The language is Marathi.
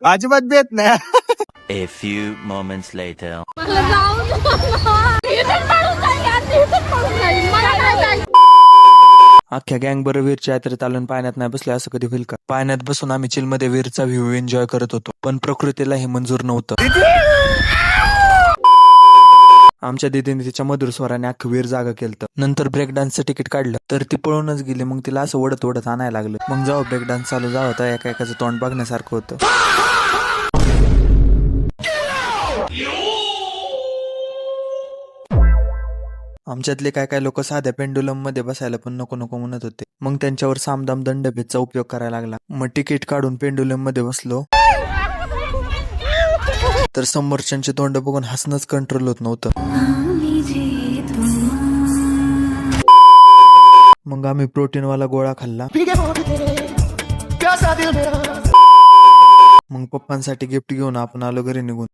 अजिबात बेत नाही. A few moments later. अख्ख्या गँग बरं वीरच्या यात्रेत आलो पाण्यात नाही बसले असं कधी होईल का? पाण्यात बसून आम्ही चिल मध्ये वीरचा व्ह्यू एन्जॉय करत होतो, पण प्रकृतीला हे मंजूर नव्हतं. आमच्या दीदीने तिच्या मधुर स्वराने अख्खं वीर जागा केलं. नंतर ब्रेक डान्सचं तिकीट काढलं तर ती पळूनच गेली. मग तिला असं ओढत ओढत आणायला लागलं. मग जेव्हा ब्रेक डान्स चालू झाला होता एका एकाचं तोंड बघण्यासारखं होतं. आमच्यातले काय काय लोक साध्या पेंडुलम मध्ये बसायला पण नको नको म्हणत होते. मग त्यांच्यावर सामदाम दंडभेदचा उपयोग करायला लागला. मग तिकीट काढून पेंडुलम मध्ये बसलो तर समोरच्यांचे तोंड बघून हसणंच कंट्रोल होत नव्हतं. मग आम्ही प्रोटीन वाला गोळा खाल्ला. मग पप्पांसाठी गिफ्ट घेऊन आपण आलो घरी निघून.